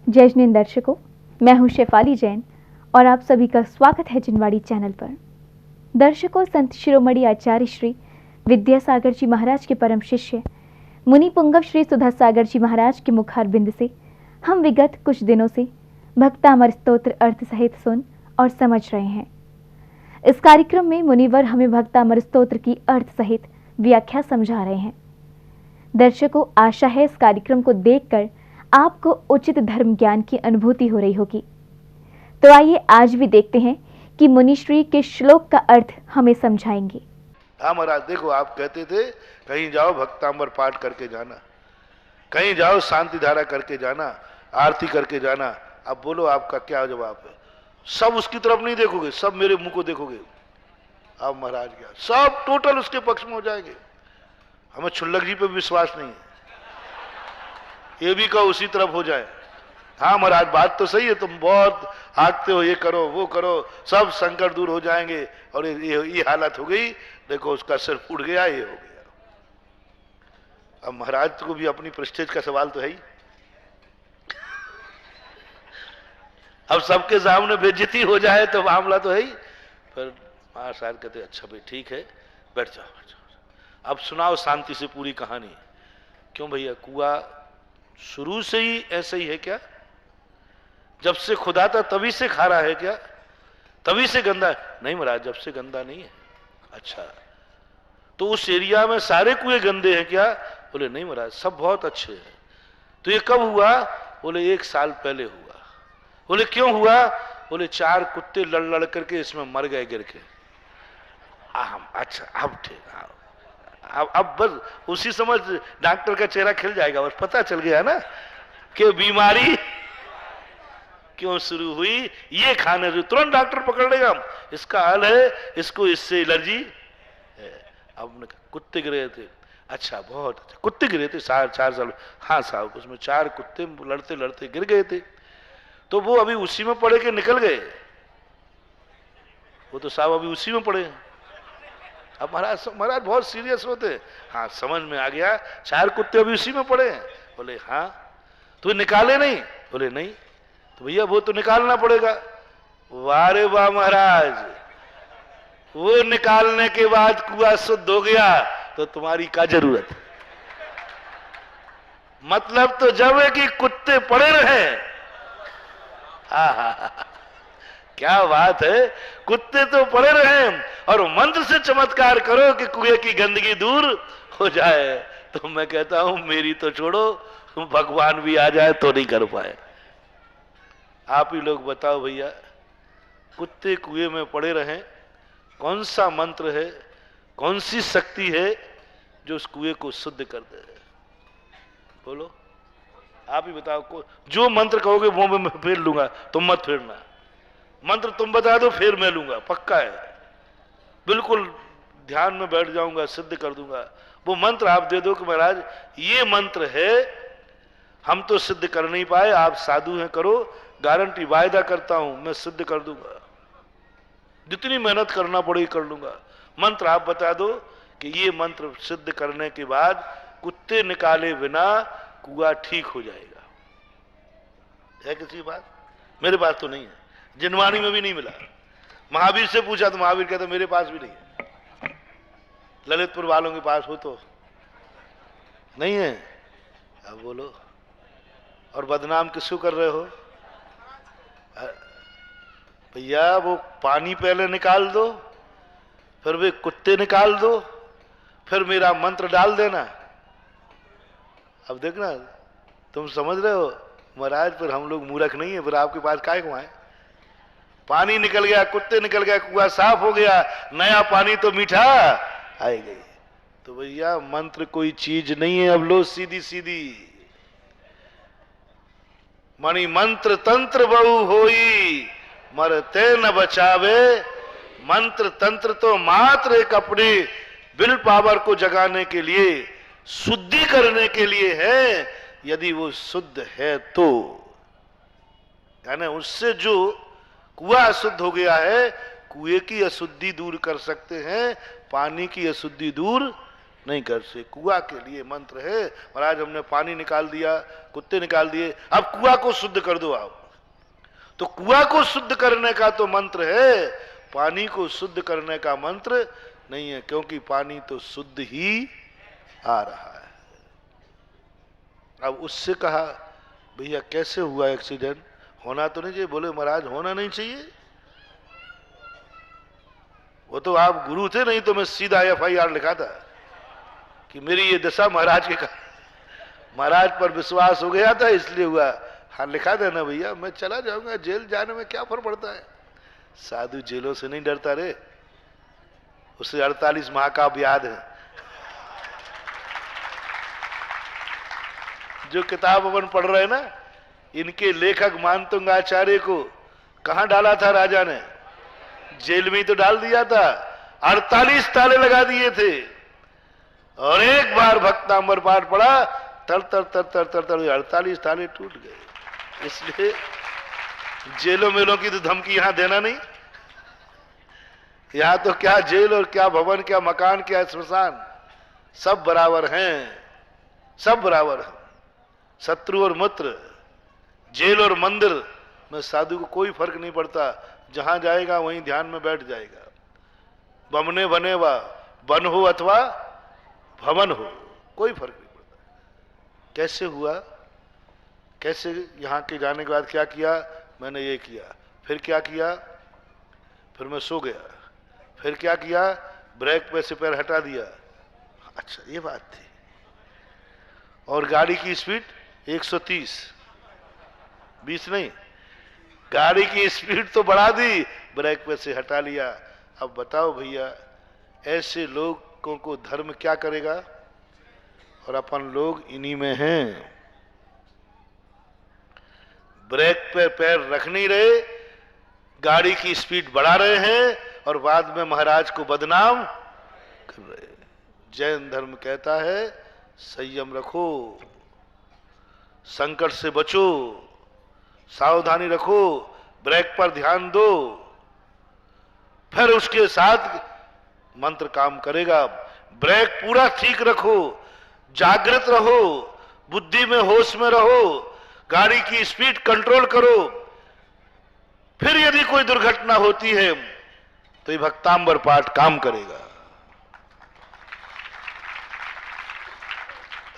जय जिन दर्शकों, मैं हूं शेफाली जैन और आप सभी का स्वागत है जिनवाड़ी चैनल पर। दर्शकों, संत शिरोमणि आचार्य श्री विद्यासागर जी महाराज के परम शिष्य मुनि पुंगव श्री सुधा सागर जी महाराज के मुखार बिंद से हम विगत कुछ दिनों से भक्तामर स्तोत्र अर्थ सहित सुन और समझ रहे हैं। इस कार्यक्रम में मुनिवर हमें भक्तामर स्तोत्र की अर्थ सहित व्याख्या समझा रहे हैं। दर्शकों, आशा है इस कार्यक्रम को देखकर आपको उचित धर्म ज्ञान की अनुभूति हो रही होगी। तो आइए आज भी देखते हैं कि मुनिश्री के श्लोक का अर्थ हमें समझाएंगे। हाँ महाराज, देखो आप कहते थे कहीं जाओ भक्तांबर पाठ करके जाना, कहीं जाओ शांति धारा करके जाना, आरती करके जाना। अब बोलो आपका क्या जवाब है? सब उसकी तरफ नहीं देखोगे, सब मेरे मुंह को देखोगे। अब महाराज क्या सब टोटल उसके पक्ष में हो जाएंगे। हमें छुल्लक जी पे विश्वास नहीं है, ये भी कहो उसी तरफ हो जाए। हाँ महाराज, बात तो सही है, तुम बहुत हाकते हो, ये करो वो करो, सब संकट दूर हो जाएंगे। और ये हालत हो गई, देखो उसका सिर फूट गया, ये हो गया। अब महाराज को भी अपनी प्रेस्टीज का सवाल तो है ही। अब सबके सामने बेइज्जती हो जाए तो मामला तो है ही। फिर महाराज कहते अच्छा भाई ठीक है, बैठ जाओ बैठ जाओ, अब सुनाओ शांति से पूरी कहानी। क्यों भैया, कुआं शुरू से ही ऐसे ही है क्या? जब से खुदा था तभी से खारा है क्या? तभी से गंदा है? नहीं महाराज, जब से गंदा नहीं है। अच्छा, तो उस एरिया में सारे कुएं गंदे हैं क्या? बोले नहीं महाराज, सब बहुत अच्छे हैं। तो ये कब हुआ? बोले 1 साल पहले हुआ। बोले क्यों हुआ? बोले 4 कुत्ते लड़ लड़ करके इसमें मर गए गिर के। अच्छा अब ठीक, अब बस उसी समझ डॉक्टर का चेहरा खिल जाएगा, बस पता चल गया ना कि बीमारी क्यों शुरू हुई। ये खाने से तुरंत डॉक्टर पकड़ लेगा, इसका हल है, इसको इससे एलर्जी है। अब कुत्ते गिरे थे, अच्छा बहुत अच्छा, कुत्ते गिरे थे 4 साल। हाँ साहब, उसमें 4 कुत्ते लड़ते लड़ते गिर गए थे। तो वो अभी उसी में पड़े के निकल गए? वो तो साहब अभी उसी में पड़े। अब महाराज बहुत सीरियस होते। हाँ समझ में आ गया, 4 कुत्ते अभी उसी में पड़े हैं। बोले हाँ, तो निकाले नहीं? बोले नहीं। तो भैया वो तो निकालना पड़ेगा। वाह रे वाह महाराज, वो निकालने के बाद कुआं शुद्ध हो गया तो तुम्हारी क्या जरूरत? मतलब तो जब है कि कुत्ते पड़े रहे। क्या बात है, कुत्ते तो पड़े रहे और मंत्र से चमत्कार करो कि कुएं की गंदगी दूर हो जाए। तो मैं कहता हूं मेरी तो छोड़ो, भगवान भी आ जाए तो नहीं कर पाए। आप ही लोग बताओ भैया, कुत्ते कुएं में पड़े रहे, कौन सा मंत्र है, कौन सी शक्ति है जो उस कुएं को शुद्ध कर दे? बोलो, आप ही बताओ। जो मंत्र कहोगे वो मैं फेर लूंगा, तुम मत फेरना। मंत्र तुम बता दो फिर मैं लूंगा, पक्का है, बिल्कुल ध्यान में बैठ जाऊंगा, सिद्ध कर दूंगा। वो मंत्र आप दे दो कि महाराज ये मंत्र है, हम तो सिद्ध कर नहीं पाए, आप साधु हैं, करो, गारंटी वायदा करता हूं मैं सिद्ध कर दूंगा, जितनी मेहनत करना पड़ेगी कर लूंगा। मंत्र आप बता दो कि ये मंत्र सिद्ध करने के बाद कुत्ते निकाले बिना कुआं ठीक हो जाएगा। है किसी बात? मेरे पास तो नहीं है, जिनवाणी में भी नहीं मिला। महावीर से पूछा तो महावीर कहता मेरे पास भी नहीं है। ललितपुर वालों के पास हो तो नहीं है। अब बोलो, और बदनाम किसको कर रहे हो भैया? वो पानी पहले निकाल दो, फिर वे कुत्ते निकाल दो, फिर मेरा मंत्र डाल देना। अब देखना, तुम समझ रहे हो महाराज, फिर हम लोग मूर्ख नहीं है, फिर आपके पास काय को आए? पानी निकल गया, कुत्ते निकल गया, कुआं साफ हो गया, नया पानी तो मीठा आई गई। तो भैया मंत्र कोई चीज नहीं है। अब लो सीधी सीधी, मणि मंत्र तंत्र बहु होई, मरते न बचावे। मंत्र तंत्र तो मात्र एक अपने विल पावर को जगाने के लिए, शुद्धि करने के लिए है, यदि वो शुद्ध है तो। यानी उससे जो कुआं अशुद्ध हो गया है, कुएं की अशुद्धि दूर कर सकते हैं, पानी की अशुद्धि दूर नहीं कर सकते। कुआं के लिए मंत्र है महाराज, हमने पानी निकाल दिया, कुत्ते निकाल दिए, अब कुआं को शुद्ध कर दो आप। तो कुआं को शुद्ध करने का तो मंत्र है, पानी को शुद्ध करने का मंत्र नहीं है, क्योंकि पानी तो शुद्ध ही आ रहा है। अब उससे कहा भैया कैसे हुआ एक्सीडेंट, होना तो नहीं चाहिए। बोले महाराज होना नहीं चाहिए, वो तो आप गुरु थे, नहीं तो मैं सीधा FIR लिखा था कि मेरी ये दशा महाराज के महाराज पर विश्वास हो गया था इसलिए हुआ। हाँ लिखा देना भैया, मैं चला जाऊंगा, जेल जाने में क्या फर्क पड़ता है। साधु जेलों से नहीं डरता रे, उसे 48 महाकाव्य याद है। जो किताब अपन पढ़ रहे हैं ना, इनके लेखक मानतुंगाचार्य को कहां डाला था राजा ने, जेल में ही तो डाल दिया था। 48 ताले लगा दिए थे, और एक बार भक्तांबर पाठ पढ़ा, तर तर तर तर तर तर 48 ताले टूट गए। इसलिए जेलों मेलों की तो धमकी यहां देना नहीं। यहां तो क्या जेल और क्या भवन, क्या मकान, क्या श्मशान, सब बराबर हैं, सब बराबर हैं। शत्रु और मित्र, जेल और मंदिर में साधु को कोई फर्क नहीं पड़ता। जहां जाएगा वहीं ध्यान में बैठ जाएगा। बमने बनेवा, बन हो अथवा भवन हो, कोई फर्क नहीं पड़ता। कैसे हुआ, कैसे यहां के जाने के बाद क्या किया, मैंने ये किया, फिर क्या किया, फिर मैं सो गया, फिर क्या किया, ब्रेक पे से पैर हटा दिया। अच्छा ये बात थी। और गाड़ी की स्पीड 130, 20 नहीं, गाड़ी की स्पीड तो बढ़ा दी, ब्रेक पे से हटा लिया। अब बताओ भैया, ऐसे लोगों को धर्म क्या करेगा, और अपन लोग इन्हीं में हैं। ब्रेक पे पैर रख नहीं रहे, गाड़ी की स्पीड बढ़ा रहे हैं, और बाद में महाराज को बदनाम कर रहे। जैन धर्म कहता है संयम रखो, संकट से बचो, सावधानी रखो, ब्रेक पर ध्यान दो, फिर उसके साथ मंत्र काम करेगा। ब्रेक पूरा ठीक रखो, जागृत रहो, बुद्धि में होश में रहो, गाड़ी की स्पीड कंट्रोल करो। फिर यदि कोई दुर्घटना होती है तो ये भक्तांबर पाठ काम करेगा।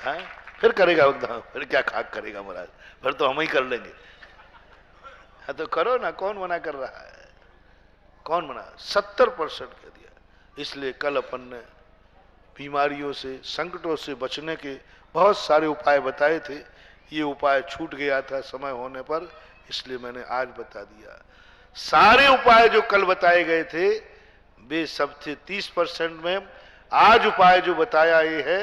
हाँ? फिर करेगा भक्तांबर, फिर क्या खाक करेगा महाराज, फिर तो हम ही कर लेंगे। हाँ तो करो ना, कौन मना कर रहा है, कौन मना। 70% कह दिया। इसलिए कल अपन ने बीमारियों से, संकटों से बचने के बहुत सारे उपाय बताए थे। ये उपाय छूट गया था समय होने पर, इसलिए मैंने आज बता दिया। सारे उपाय जो कल बताए गए थे वे सब थे 30% में। आज उपाय जो बताया ये है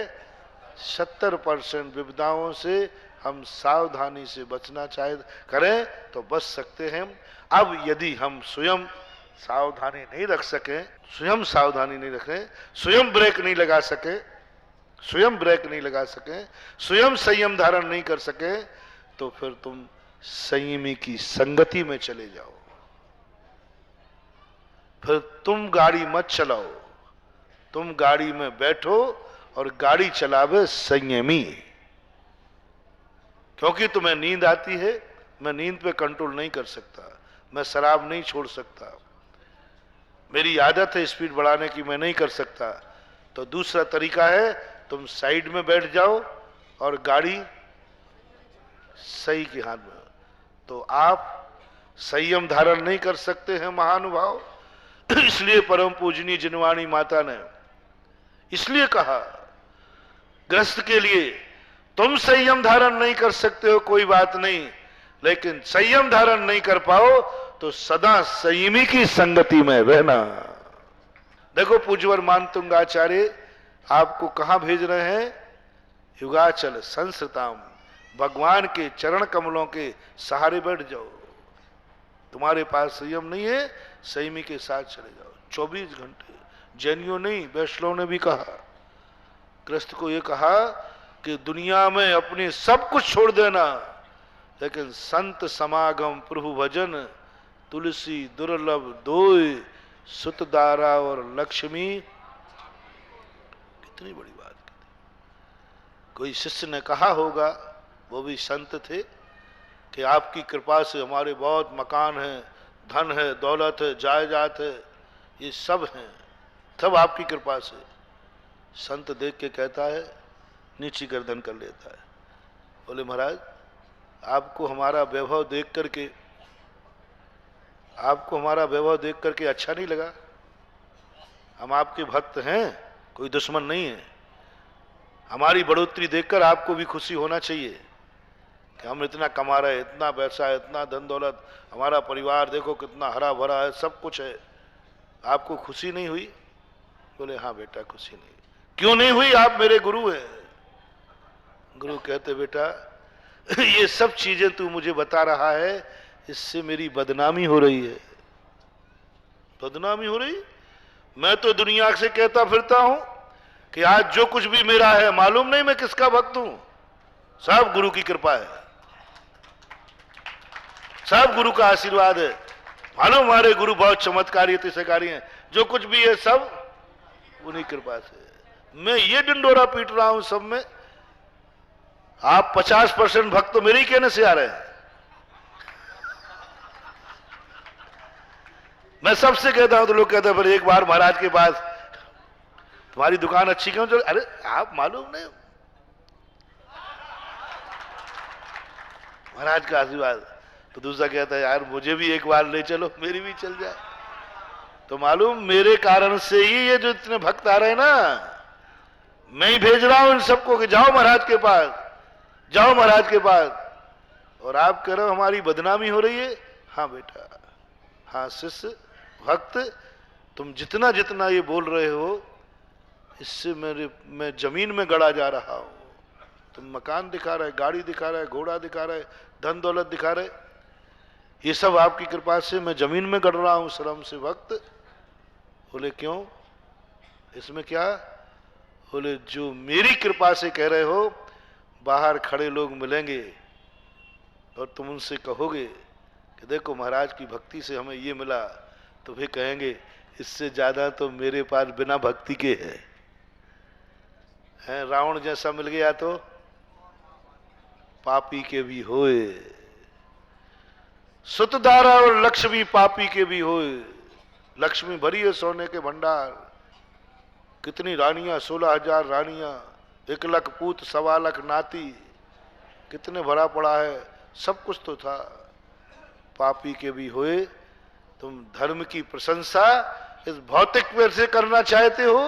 70%। विपदाओं से हम सावधानी से बचना चाहे करें तो बच सकते हैं। अब यदि हम स्वयं सावधानी नहीं रख सकें, स्वयं सावधानी नहीं रखें, स्वयं ब्रेक नहीं लगा सके, स्वयं ब्रेक नहीं लगा सके, स्वयं संयम धारण नहीं कर सके, तो फिर तुम संयमी की संगति में चले जाओ। फिर तुम गाड़ी मत चलाओ, तुम गाड़ी में बैठो और गाड़ी चलावे संयमी। क्योंकि तुम्हें नींद आती है, मैं नींद पे कंट्रोल नहीं कर सकता, मैं शराब नहीं छोड़ सकता, मेरी आदत है स्पीड बढ़ाने की, मैं नहीं कर सकता। तो दूसरा तरीका है तुम साइड में बैठ जाओ और गाड़ी सही के हाथ में। तो आप संयम धारण नहीं कर सकते हैं महानुभाव। इसलिए परम पूजनीय जिनवाणी माता ने इसलिए कहा ग्रस्त के लिए, तुम संयम धारण नहीं कर सकते हो कोई बात नहीं, लेकिन संयम धारण नहीं कर पाओ तो सदा संयमी की संगति में रहना। देखो पूज्यवर मानतुंगाचार्य आपको कहां भेज रहे हैं, युगाचल संस्कृताम, भगवान के चरण कमलों के सहारे बैठ जाओ। तुम्हारे पास संयम नहीं है, संयमी के साथ चले जाओ 24 घंटे। जैनियों नहीं, वैष्णव ने भी कहा, ग्रस्त को यह कहा कि दुनिया में अपने सब कुछ छोड़ देना, लेकिन संत समागम प्रभु भजन तुलसी दुर्लभ दोय सुतदारा और लक्ष्मी। कितनी बड़ी बात। कोई शिष्य ने कहा होगा, वो भी संत थे, कि आपकी कृपा से हमारे बहुत मकान हैं, धन है, दौलत है, जायदाद है, ये सब हैं, सब आपकी कृपा से। संत देख के कहता है, नीची गर्दन कर लेता है, बोले महाराज आपको हमारा वैभव देख करके, आपको हमारा वैभव देख करके अच्छा नहीं लगा? हम आपके भक्त हैं, कोई दुश्मन नहीं है। हमारी बढ़ोतरी देखकर आपको भी खुशी होना चाहिए कि हम इतना कमा रहे, इतना पैसा है, इतना धन दौलत, हमारा परिवार देखो कितना हरा भरा है, सब कुछ है, आपको खुशी नहीं हुई? बोले हाँ बेटा खुशी नहीं। क्यों नहीं हुई? आप मेरे गुरु हैं। गुरु कहते बेटा ये सब चीजें तू मुझे बता रहा है, इससे मेरी बदनामी हो रही है। बदनामी हो रही? मैं तो दुनिया से कहता फिरता हूं कि आज जो कुछ भी मेरा है, मालूम नहीं मैं किसका भक्त हूं, सब गुरु की कृपा है, सब गुरु का आशीर्वाद है। मालूम हमारे गुरु बहुत चमत्कारी तिसकारी हैं, जो कुछ भी है सब उन्हीं कृपा से। मैं ये डंडोरा पीट रहा हूं सब में, आप 50% भक्त तो मेरे ही कहने से आ रहे हैं। मैं सबसे कहता हूं तो लोग कहते हैं फिर एक बार महाराज के पास, तुम्हारी दुकान अच्छी क्यों चल? अरे आप मालूम नहीं, महाराज का आशीर्वाद। तो दूसरा कहता है यार मुझे भी एक बार ले चलो, मेरी भी चल जाए। तो मालूम मेरे कारण से ही ये जो इतने भक्त आ रहे हैं ना, मैं ही भेज रहा हूं इन सबको कि जाओ महाराज के पास, जाओ महाराज के पास। और आप कह रहे हो हमारी बदनामी हो रही है? हाँ बेटा, हाँ शिष्य भक्त, तुम जितना जितना ये बोल रहे हो, इससे मैं जमीन में गड़ा जा रहा हूं। तुम मकान दिखा रहे, गाड़ी दिखा रहे, घोड़ा दिखा रहे, धन दौलत दिखा रहे, ये सब आपकी कृपा से मैं जमीन में गड़ रहा हूं श्रम से भक्त। बोले क्यों, इसमें क्या? बोले जो मेरी कृपा से कह रहे हो, बाहर खड़े लोग मिलेंगे और तुम उनसे कहोगे कि देखो महाराज की भक्ति से हमें ये मिला, तो वे कहेंगे इससे ज्यादा तो मेरे पास बिना भक्ति के है। रावण जैसा मिल गया तो पापी के भी होए, सुतधारा और लक्ष्मी पापी के भी होए। लक्ष्मी भरी है सोने के भंडार, कितनी रानियां, 16,000 रानियां, 1 लाख पूत, 1.25 लाख नाती, कितने भरा पड़ा है, सब कुछ तो था। पापी के भी होए। तुम धर्म की प्रशंसा इस भौतिक पेड़ से करना चाहते हो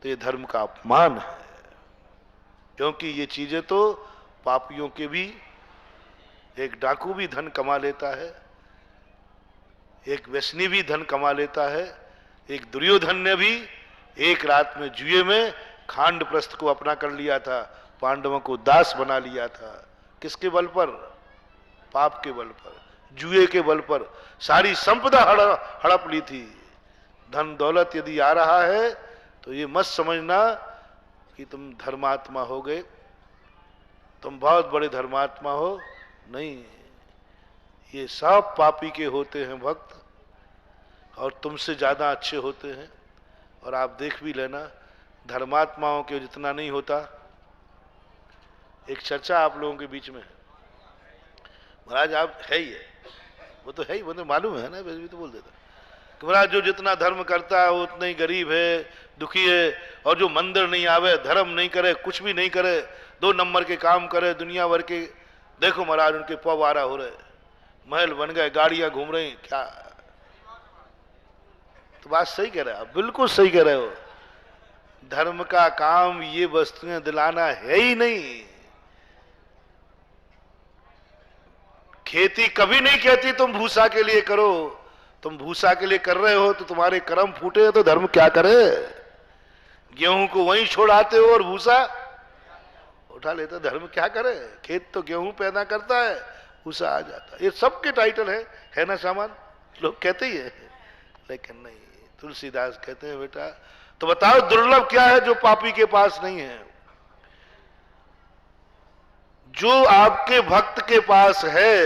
तो ये धर्म का अपमान है, क्योंकि ये चीजें तो पापियों के भी, एक डाकू भी धन कमा लेता है, एक व्यसनी भी धन कमा लेता है। एक दुर्योधन ने भी एक रात में जुए में खांड प्रस्थ को अपना कर लिया था, पांडवों को दास बना लिया था। किसके बल पर? पाप के बल पर, जुए के बल पर सारी संपदा हड़प ली थी। धन दौलत यदि आ रहा है तो ये मत समझना कि तुम धर्मात्मा हो गए, तुम बहुत बड़े धर्मात्मा हो, नहीं, ये सब पापी के होते हैं भक्त, और तुमसे ज्यादा अच्छे होते हैं। और आप देख भी लेना, धर्मात्माओं के जितना नहीं होता। एक चर्चा आप लोगों के बीच में है, महाराज आप है ही है, वो तो है ही, वो तो मालूम है ना, वैसे भी तो बोल देता कि महाराज जो जितना धर्म करता है वो उतना ही गरीब है, दुखी है, और जो मंदिर नहीं आवे, धर्म नहीं करे, कुछ भी नहीं करे, 2 नंबर के काम करे, दुनिया भर के, देखो महाराज उनके पवारा हो रहे, महल बन गए, गाड़ियां घूम रही, क्या? तो बात सही कह रहे हो आप, बिल्कुल सही कह रहे हो। धर्म का काम ये वस्तुएं दिलाना है ही नहीं। खेती कभी नहीं कहती तुम भूसा के लिए करो, तुम भूसा के लिए कर रहे हो तो तुम्हारे कर्म फूटे, तो धर्म क्या करे? गेहूं को वहीं छोड़ाते हो और भूसा उठा लेते, धर्म क्या करे? खेत तो गेहूं पैदा करता है, भूसा आ जाता है। ये सबके टाइटल है ना सामान, लोग कहते ही है, लेकिन नहीं। तुलसीदास कहते हैं बेटा तो बताओ दुर्लभ क्या है जो पापी के पास नहीं है? जो आपके भक्त के पास है,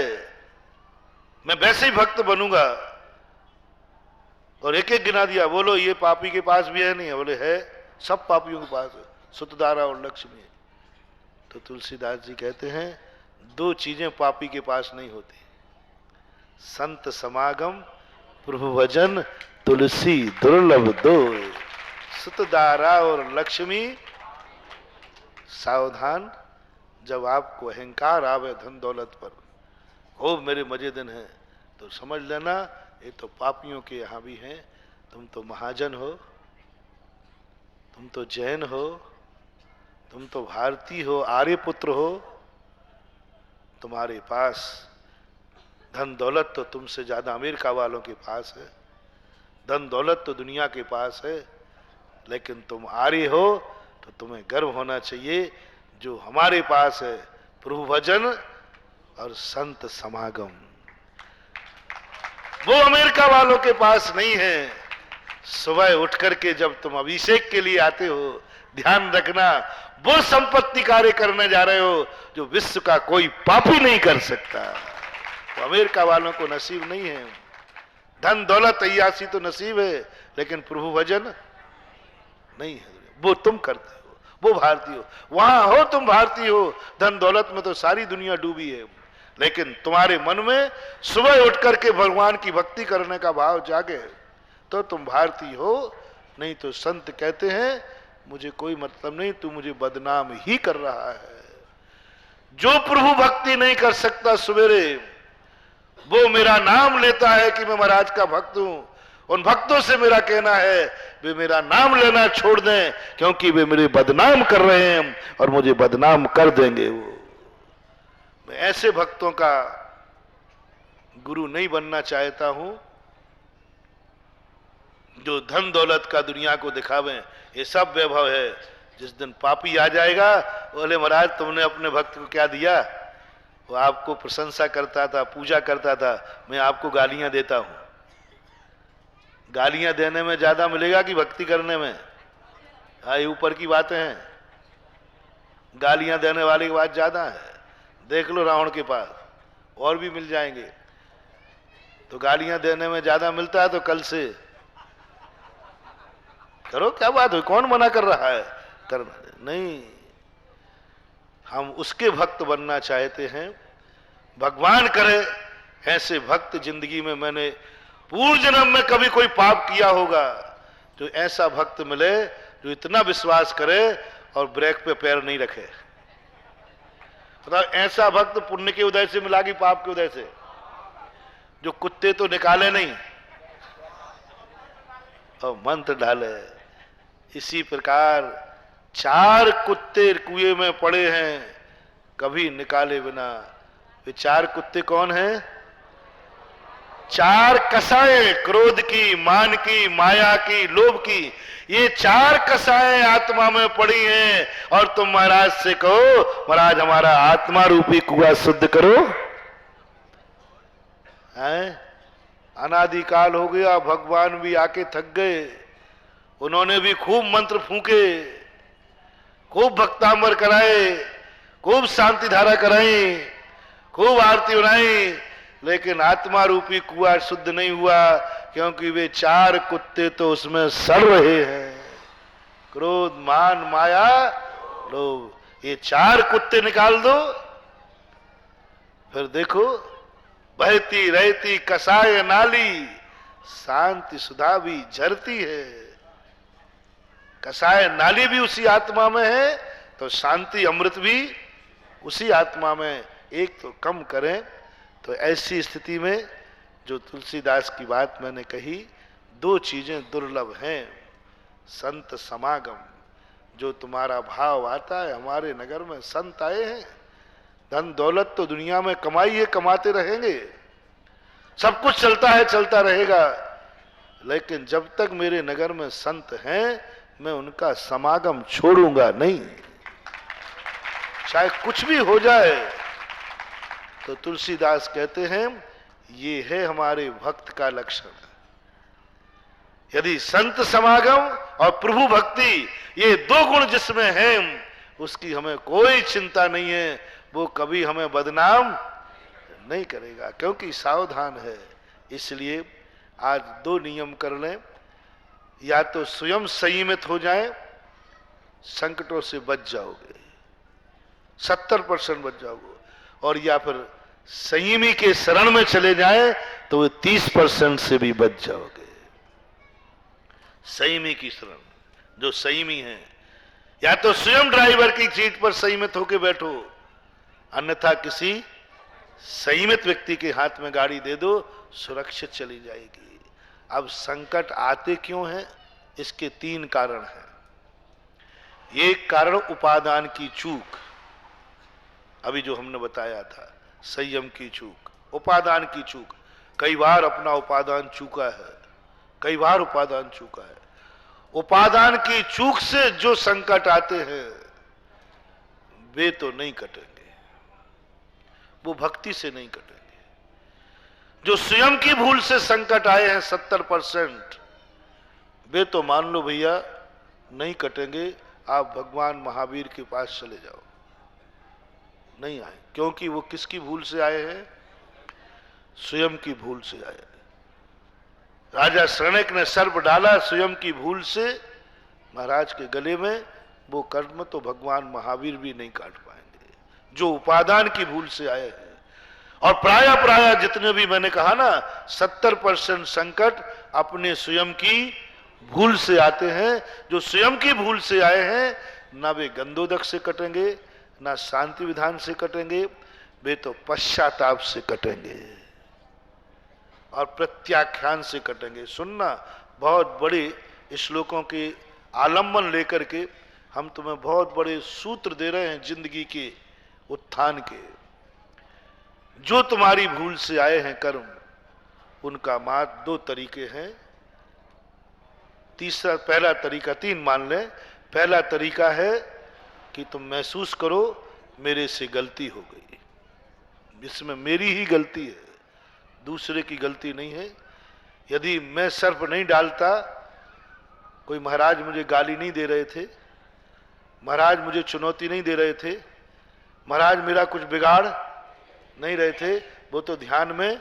मैं वैसे ही भक्त बनूंगा। और एक एक गिना दिया, बोलो ये पापी के पास भी है, नहीं है? बोले है, सब पापियों के पास है, सुतधारा और लक्ष्मी। तो तुलसीदास जी कहते हैं दो चीजें पापी के पास नहीं होती, संत समागम प्रभु भजन तुलसी दुर्लभ दो, सुतदारा और लक्ष्मी सावधान जब आपको अहंकार आवे धन दौलत पर, खूब मेरे मजे दिन है, तो समझ लेना ये तो पापियों के यहाँ भी हैं। तुम तो महाजन हो, तुम तो जैन हो, तुम तो भारतीय हो, आर्य पुत्र हो, तुम्हारे पास धन दौलत तो तुमसे ज्यादा अमेरिका वालों के पास है, धन दौलत तो दुनिया के पास है, लेकिन तुम आर्य हो तो तुम्हें गर्व होना चाहिए जो हमारे पास है, प्रभु भजन और संत समागम। वो अमेरिका वालों के पास नहीं है। सुबह उठ करके जब तुम अभिषेक के लिए आते हो, ध्यान रखना वो संपत्ति कार्य करने जा रहे हो जो विश्व का कोई पापी नहीं कर सकता। तो अमेरिका वालों को नसीब नहीं है, धन दौलत अय्यासी तो नसीब है, लेकिन प्रभु भजन नहीं है। वो तुम करते हो, वो भारतीय हो, वहां हो तुम भारतीय हो, धन दौलत में तो सारी दुनिया डूबी है, लेकिन तुम्हारे मन में सुबह उठ करके भगवान की भक्ति करने का भाव जागे तो तुम भारतीय हो। नहीं तो संत कहते हैं मुझे कोई मतलब नहीं, तू मुझे बदनाम ही कर रहा है। जो प्रभु भक्ति नहीं कर सकता सवेरे, वो मेरा नाम लेता है कि मैं महाराज का भक्त हूं, उन भक्तों से मेरा कहना है वे मेरा नाम लेना छोड़ दें, क्योंकि वे मेरे बदनाम कर रहे हैं और मुझे बदनाम कर देंगे। वो मैं ऐसे भक्तों का गुरु नहीं बनना चाहता हूं जो धन दौलत का दुनिया को दिखावे। ये सब वैभव है, जिस दिन पापी आ जाएगा बोले महाराज तुमने अपने भक्त को क्या दिया, वो आपको प्रशंसा करता था, पूजा करता था, मैं आपको गालियां देता हूं। गालियां देने में ज्यादा मिलेगा कि भक्ति करने में? हाँ, ये ऊपर की बातें हैं, गालियां देने वाली की बात ज्यादा है। देख लो रावण के पास, और भी मिल जाएंगे। तो गालियां देने में ज्यादा मिलता है तो कल से करो, क्या बात हुई, कौन मना कर रहा है करना? नहीं, हम उसके भक्त बनना चाहते हैं। भगवान करे ऐसे भक्त जिंदगी में मैंने पूर्व जन्म में कभी कोई पाप किया होगा, जो ऐसा भक्त मिले जो इतना विश्वास करे और ब्रेक पे पैर नहीं रखे। मतलब ऐसा भक्त पुण्य के उदय से मिला कि पाप के उदय से, जो कुत्ते तो निकाले नहीं और मंत्र डाले। इसी प्रकार 4 कुत्ते कुएं में पड़े हैं कभी निकाले बिना। वे 4 कुत्ते कौन हैं? 4 कसाएं, क्रोध की, मान की, माया की, लोभ की। ये 4 कसाएं आत्मा में पड़ी हैं और तुम महाराज से कहो महाराज हमारा आत्मा रूपी कुआं शुद्ध करो। हैं? अनादिकाल हो गया, भगवान भी आके थक गए, उन्होंने भी खूब मंत्र फूके, खूब भक्तांबर कराए, खूब शांति धारा कराई, खूब आरती बनाई, लेकिन आत्मा रूपी कुआं शुद्ध नहीं हुआ, क्योंकि वे 4 कुत्ते तो उसमें सड़ रहे हैं। क्रोध, मान, माया, लोभ, ये 4 कुत्ते निकाल दो, फिर देखो बहती रहती कसाय नाली, शांति सुधा भी झरती है। कसाय नाली भी उसी आत्मा में है तो शांति अमृत भी उसी आत्मा में। एक तो कम करें। तो ऐसी स्थिति में जो तुलसीदास की बात मैंने कही, 2 चीजें दुर्लभ हैं। संत समागम, जो तुम्हारा भाव आता है, हमारे नगर में संत आए हैं, धन दौलत तो दुनिया में कमाइए, कमाते रहेंगे, सब कुछ चलता है, चलता रहेगा, लेकिन जब तक मेरे नगर में संत हैं मैं उनका समागम छोड़ूंगा नहीं, चाहे कुछ भी हो जाए। तो तुलसीदास कहते हैं ये है हमारे भक्त का लक्षण। यदि संत समागम और प्रभु भक्ति, ये 2 गुण जिसमें हैं, उसकी हमें कोई चिंता नहीं है, वो कभी हमें बदनाम नहीं करेगा, क्योंकि सावधान है। इसलिए आज 2 नियम कर लें, या तो स्वयं संयमित हो जाएं, संकटों से बच जाओगे। 70% बच जाओगे। और या फिर संयमी के शरण में चले जाएं तो 30% से भी बच जाओगे। संयमी की शरण, जो संयमी है, या तो स्वयं ड्राइवर की सीट पर संयमित होकर बैठो, अन्यथा किसी संयमित व्यक्ति के हाथ में गाड़ी दे दो, सुरक्षित चली जाएगी। अब संकट आते क्यों हैं? इसके 3 कारण हैं। एक कारण उपादान की चूक, अभी जो हमने बताया था, संयम की चूक, उपादान की चूक। कई बार अपना उपादान चूका है, कई बार उपादान चूका है। उपादान की चूक से जो संकट आते हैं वे तो नहीं कटेंगे, वो भक्ति से नहीं कटेंगे। जो स्वयं की भूल से संकट आए हैं 70%, वे तो मान लो भैया नहीं कटेंगे। आप भगवान महावीर के पास चले जाओ, नहीं आए, क्योंकि वो किसकी भूल से आए हैं? स्वयं की भूल से आए हैं। राजा शरणक ने सर्प डाला स्वयं की भूल से महाराज के गले में, वो कर्म तो भगवान महावीर भी नहीं काट पाएंगे, जो उपादान की भूल से आए हैं। और प्राय जितने भी मैंने कहा ना, 70% संकट अपने स्वयं की भूल से आते हैं। जो स्वयं की भूल से आए हैं, ना वे गंधोदक से कटेंगे, ना शांति विधान से कटेंगे, वे तो पश्चाताप से कटेंगे और प्रत्याख्यान से कटेंगे। सुनना, बहुत बड़े श्लोकों के आलम्बन लेकर के हम तुम्हें बहुत बड़े सूत्र दे रहे हैं जिंदगी के उत्थान के। जो तुम्हारी भूल से आए हैं कर्म, उनका मात्र 2 तरीके हैं। पहला तरीका 3 मान लें। पहला तरीका है कि तुम महसूस करो मेरे से गलती हो गई, इसमें मेरी ही गलती है, दूसरे की गलती नहीं है। यदि मैं सर्प नहीं डालता, कोई महाराज मुझे गाली नहीं दे रहे थे, महाराज मुझे चुनौती नहीं दे रहे थे, महाराज मेरा कुछ बिगाड़ नहीं रहे थे, वो तो ध्यान में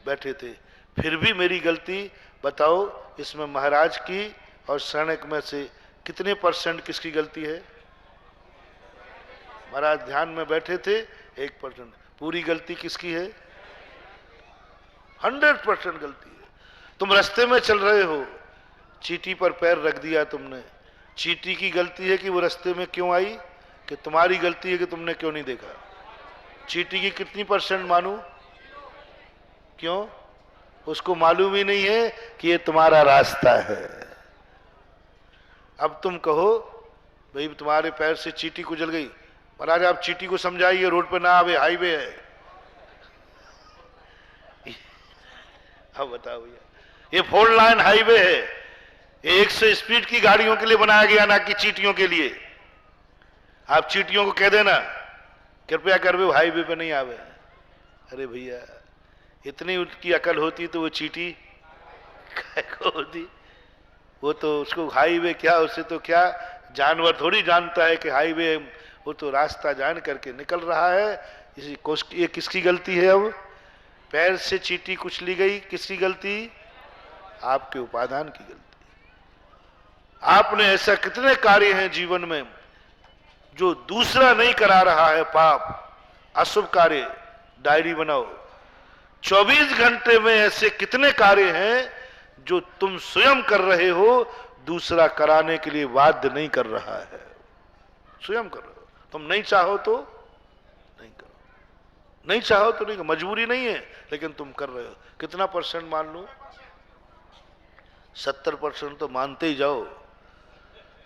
बैठे थे, फिर भी मेरी गलती, बताओ इसमें महाराज की और शरणक में से कितने % किसकी गलती है? महाराज ध्यान में बैठे थे 1%, पूरी गलती किसकी है? 100% गलती है। तुम रास्ते में चल रहे हो, चींटी पर पैर रख दिया तुमने, चींटी की गलती है कि वो रास्ते में क्यों आई, कि तुम्हारी गलती है कि तुमने क्यों नहीं देखा? चींटी की कितनी % मानू? क्यों? उसको मालूम ही नहीं है कि ये तुम्हारा रास्ता है। अब तुम कहो भाई तुम्हारे पैर से चींटी गुजर गई, महाराज आप चींटी को समझाइए रोड पे ना आवे, हाईवे है। अब बताओ भैया, ये 4 लाइन हाईवे है, 100 स्पीड की गाड़ियों के लिए बनाया गया, ना कि चींटियों के लिए। आप चींटियों को कह देना कृपया कर वे हाईवे पे नहीं आवे। अरे भैया, इतनी उनकी अकल होती तो वो चींटी को होती, वो तो उसको हाईवे क्या, उससे तो क्या, जानवर थोड़ी जानता है कि हाईवे, वो तो रास्ता जान करके निकल रहा है। ये किसकी गलती है? अब पैर से चींटी कुचली गई, किसकी गलती? आपके उपादान की गलती। आपने ऐसा कितने कार्य हैं जीवन में जो दूसरा नहीं करा रहा है, पाप अशुभ कार्य, डायरी बनाओ। 24 घंटे में ऐसे कितने कार्य हैं जो तुम स्वयं कर रहे हो, दूसरा कराने के लिए बाध्य नहीं कर रहा है, स्वयं कर रहे हो। तुम नहीं चाहो तो नहीं करो, नहीं चाहो तो नहीं करो, मजबूरी नहीं है, लेकिन तुम कर रहे हो। कितना % मान लो? 70% तो मानते ही जाओ।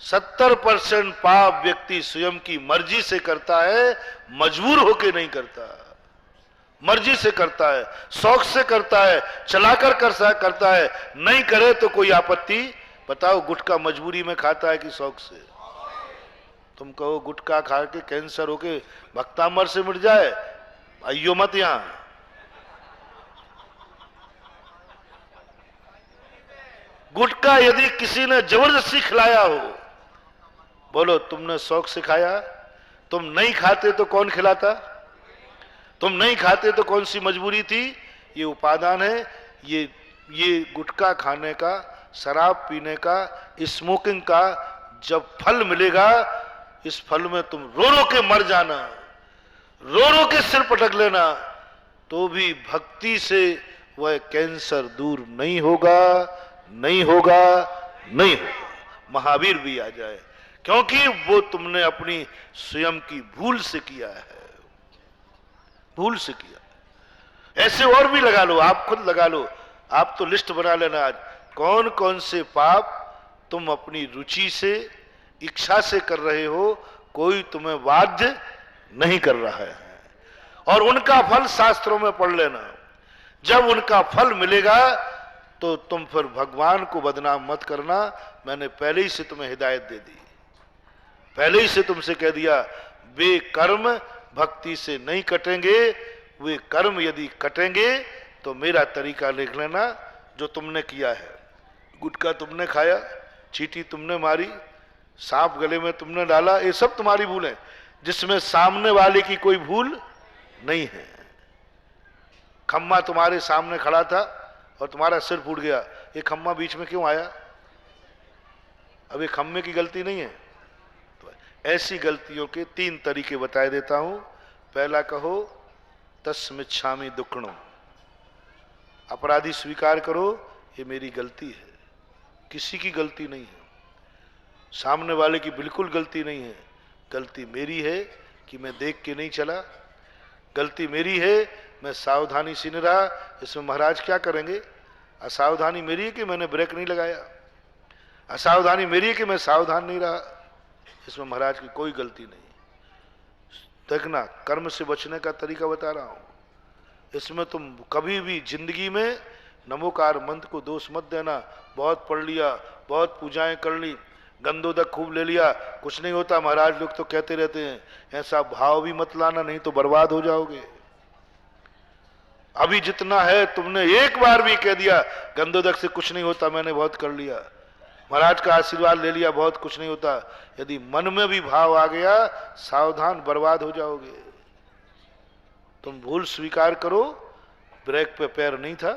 70% पाप व्यक्ति स्वयं की मर्जी से करता है, मजबूर होके नहीं करता, मर्जी से करता है, शौक से करता है, चलाकर करता है। नहीं करे तो कोई आपत्ति? बताओ, गुटखा मजबूरी में खाता है कि शौक से? तुम कहो गुटखा खा के कैंसर होके भक्तामर से मिट जाए, आइयो मत यहां। गुटखा यदि किसी ने जबरदस्ती खिलाया हो, बोलो तुमने शौक से खाया? तुम नहीं खाते तो कौन खिलाता? तुम नहीं खाते तो कौन सी मजबूरी थी? ये उपादान है। ये गुटखा खाने का, शराब पीने का, स्मोकिंग का जब फल मिलेगा, इस फल में तुम रो रो के मर जाना। रो रो के सिर पटक लेना, तो भी भक्ति से वह कैंसर दूर नहीं होगा, नहीं होगा, नहीं होगा। महावीर भी आ जाए, क्योंकि वो तुमने अपनी स्वयं की भूल से किया है, भूल से किया। ऐसे और भी लगा लो, आप खुद लगा लो, आप तो लिस्ट बना लेना आज, कौन कौन से पाप तुम अपनी रुचि से, इच्छा से कर रहे हो, कोई तुम्हें बाध्य नहीं कर रहा है, और उनका फल शास्त्रों में पढ़ लेना। जब उनका फल मिलेगा तो तुम फिर भगवान को बदनाम मत करना। मैंने पहले ही से तुम्हें हिदायत दे दी, पहले ही से तुमसे कह दिया, वे कर्म भक्ति से नहीं कटेंगे, वे कर्म यदि कटेंगे तो मेरा तरीका लिख लेना जो तुमने किया है। गुटखा तुमने खाया, चींटी तुमने मारी, सांप गले में तुमने डाला, ये सब तुम्हारी भूल है, जिसमें सामने वाले की कोई भूल नहीं है। खम्मा तुम्हारे सामने खड़ा था और तुम्हारा सिर फूट गया, ये खम्मा बीच में क्यों आया? अब ये खम्मे की गलती नहीं है। तो ऐसी गलतियों के 3 तरीके बताए देता हूं। पहला कहो तस्मिच्छामि दुक्खणम, अपराधी स्वीकार करो ये मेरी गलती है, किसी की गलती नहीं है, सामने वाले की बिल्कुल गलती नहीं है, गलती मेरी है कि मैं देख के नहीं चला, गलती मेरी है मैं सावधानी से नहीं रहा। इसमें महाराज क्या करेंगे? असावधानी मेरी है कि मैंने ब्रेक नहीं लगाया, असावधानी मेरी है कि मैं सावधान नहीं रहा, इसमें महाराज की कोई गलती नहीं। देखना, कर्म से बचने का तरीका बता रहा हूं, इसमें तुम कभी भी जिंदगी में नमोकार मंत्र को दोष मत देना। बहुत पढ़ लिया, बहुत पूजाएं कर ली, गंदोदक खूब ले लिया, कुछ नहीं होता। महाराज लोग तो कहते रहते हैं, ऐसा भाव भी मत लाना, नहीं तो बर्बाद हो जाओगे। अभी जितना है तुमने एक बार भी कह दिया गंदोदक से कुछ नहीं होता, मैंने बहुत कर लिया, महाराज का आशीर्वाद ले लिया, बहुत कुछ नहीं होता, यदि मन में भी भाव आ गया, सावधान, बर्बाद हो जाओगे। तुम भूल स्वीकार करो, ब्रेक पे पैर नहीं था,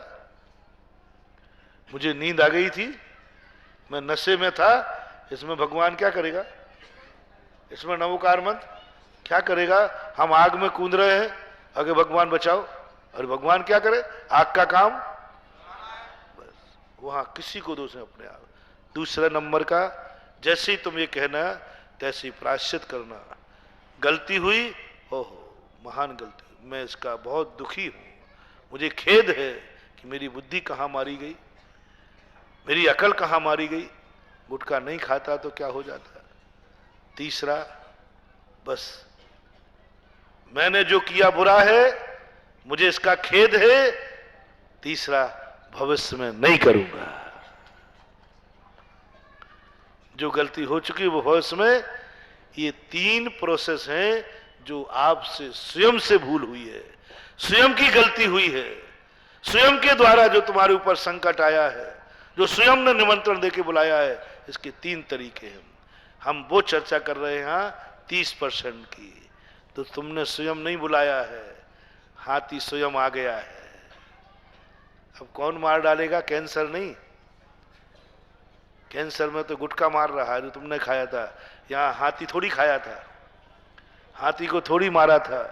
मुझे नींद आ गई थी, मैं नशे में था, इसमें भगवान क्या करेगा? इसमें नमोकार मंत्र क्या करेगा? हम आग में कूद रहे हैं, आगे भगवान बचाओ, और भगवान क्या करे? आग का काम, बस वहां किसी को दोष नहीं, अपने आप। दूसरा नंबर का, जैसे ही तुम ये कहना तैसे ही प्रायश्चित करना। गलती हुई, ओहो महान गलती, मैं इसका बहुत दुखी हूं, मुझे खेद है कि मेरी बुद्धि कहां मारी गई, मेरी अकल कहां मारी गई। गुटखा नहीं खाता तो क्या हो जाता? तीसरा, बस मैंने जो किया बुरा है, मुझे इसका खेद है। तीसरा, भविष्य में नहीं करूंगा। जो गलती हो चुकी वो भविष्य में। ये 3 प्रोसेस हैं जो आपसे स्वयं से भूल हुई है, स्वयं की गलती हुई है, स्वयं के द्वारा जो तुम्हारे ऊपर संकट आया है, जो स्वयं ने निमंत्रण देके बुलाया है। इसके 3 तरीके हैं। हम वो चर्चा कर रहे हैं 30% की, तो तुमने स्वयं नहीं बुलाया है, हाथी स्वयं आ गया है। अब कौन मार डालेगा? कैंसर नहीं, कैंसर में तो गुटखा मार रहा है जो तुमने खाया था, यहां हाथी थोड़ी खाया था, हाथी को थोड़ी मारा था।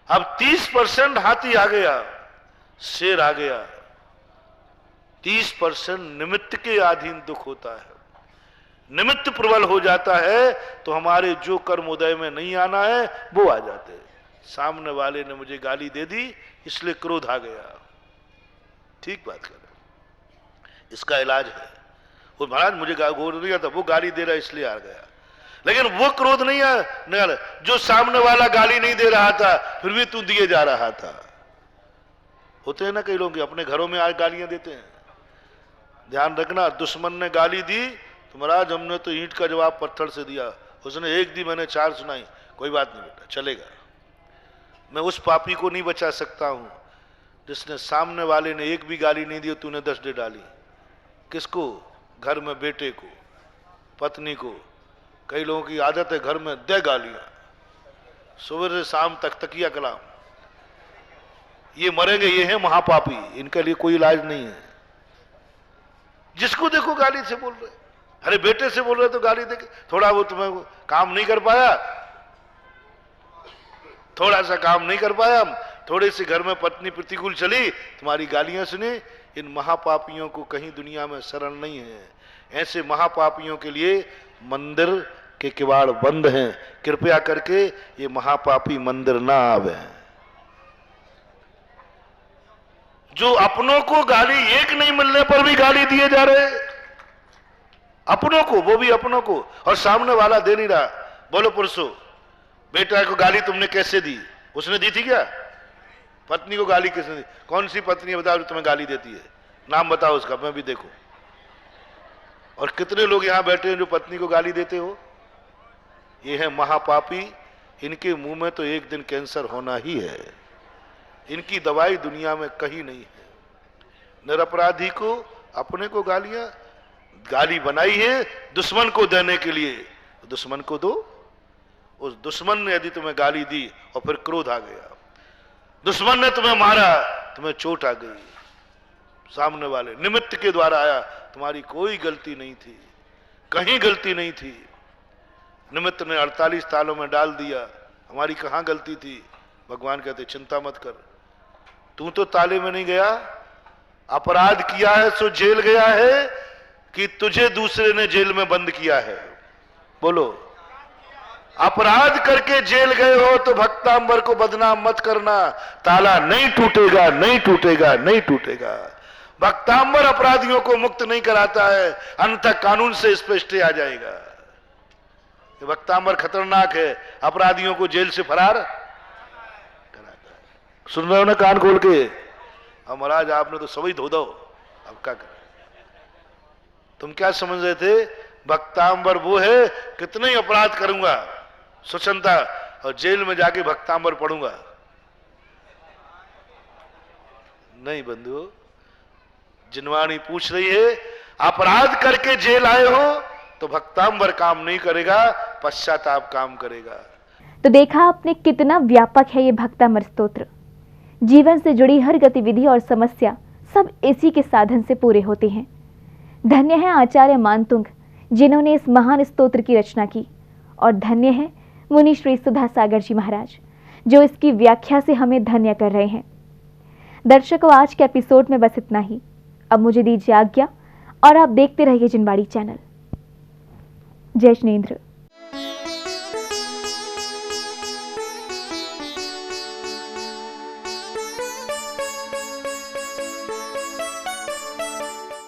अब 30% हाथी आ गया, शेर आ गया। 30% निमित्त के अधीन दुख होता है, निमित्त प्रबल हो जाता है तो हमारे जो कर्म उदय में नहीं आना है वो आ जाते हैं। सामने वाले ने मुझे गाली दे दी इसलिए क्रोध आ गया, ठीक बात कर रहे, इसका इलाज है। वो महाराज मुझे क्रोध नहीं आता, वो गाली दे रहा इसलिए आ गया, लेकिन वो क्रोध नहीं आया जो सामने वाला गाली नहीं दे रहा था फिर भी तू दिए जा रहा था। होते हैं ना कई लोग अपने घरों में आज गालियां देते हैं। ध्यान रखना, दुश्मन ने गाली दी तो महाराज हमने तो ईंट का जवाब पत्थर से दिया, उसने 1 दी मैंने 4 सुनाई, कोई बात नहीं बेटा चलेगा। मैं उस पापी को नहीं बचा सकता हूं जिसने सामने वाले ने 1 भी गाली नहीं दी, तूने 10 दे डाली। किसको? घर में बेटे को, पत्नी को। कई लोगों की आदत है घर में दे गालियां, सुबह से शाम तक तकिया कलाम। ये मरेंगे, ये हैं महापापी, इनके लिए कोई इलाज नहीं है। जिसको देखो गाली से बोल रहे, अरे बेटे से बोल रहे तो गाली दे, थोड़ा वो तुम्हें काम नहीं कर पाया थोड़ा सा काम नहीं कर पाया, थोड़े से घर में पत्नी प्रतिकूल चली, तुम्हारी गालियां सुने। इन महापापियों को कहीं दुनिया में शरण नहीं है। ऐसे महापापियों के लिए मंदिर के किवाड़ बंद हैं। कृपया करके ये महापापी मंदिर ना आवे। जो अपनों को गाली एक नहीं मिलने पर भी गाली दिए जा रहे, अपनों को, वो भी अपनों को, और सामने वाला दे नहीं रहा। बोलो पुरुषों, बेटा को गाली तुमने कैसे दी? उसने दी थी क्या? पत्नी को गाली किसने दी? कौन सी पत्नी बताओ जो तुम्हें गाली देती है? नाम बताओ उसका, मैं भी देखूं। और कितने लोग यहां बैठे हैं जो पत्नी को गाली देते हो? ये है महापापी। इनके मुंह में तो एक दिन कैंसर होना ही है। इनकी दवाई दुनिया में कहीं नहीं है। निरपराधी को, अपने को गालियां, गाली बनाई है दुश्मन को देने के लिए। दुश्मन को दो। उस दुश्मन ने यदि तुम्हें गाली दी और फिर क्रोध आ गया, दुश्मन ने तुम्हें मारा, तुम्हें चोट आ गई, सामने वाले निमित्त के द्वारा आया, तुम्हारी कोई गलती नहीं थी, कहीं गलती नहीं थी। निमित्त ने 48 तालों में डाल दिया, हमारी कहां गलती थी? भगवान कहते चिंता मत कर, तू तो ताले में नहीं गया। अपराध किया है सो जेल गया है, कि तुझे दूसरे ने जेल में बंद किया है? बोलो। अपराध करके जेल गए हो तो भक्तांबर को बदनाम मत करना। ताला नहीं टूटेगा, नहीं टूटेगा, नहीं टूटेगा। भक्तांबर अपराधियों को मुक्त नहीं कराता है, अन्यथा कानून से इस पे स्टे आ जाएगा। भक्तांबर खतरनाक है, अपराधियों को जेल से फरार कराता है। सुन रहे हो ना कान खोल के? अब महाराज आपने तो सभी धो दो, अब क्या करें? तुम क्या समझ रहे थे? भक्तांबर वो है, कितने ही अपराध करूंगा स्वच्छंदा, और जेल में जाके भक्तांबर पढ़ूंगा? नहीं बंधु, जिनवाणी पूछ रही है, अपराध करके जेल आए हो तो भक्तांबर काम नहीं करेगा, पश्चाताप काम करेगा। तो देखा आपने कितना व्यापक है ये भक्तामर स्तोत्र। जीवन से जुड़ी हर गतिविधि और समस्या सब इसी के साधन से पूरे होते हैं। धन्य है आचार्य मानतुंग जिन्होंने इस महान स्तोत्र की रचना की, और धन्य है मुनि श्री सुधा सागर जी महाराज जो इसकी व्याख्या से हमें धन्य कर रहे हैं। दर्शकों, आज के एपिसोड में बस इतना ही। अब मुझे दीजिए आज्ञा और आप देखते रहिए जिनवाड़ी चैनल। जय जिनेंद्र।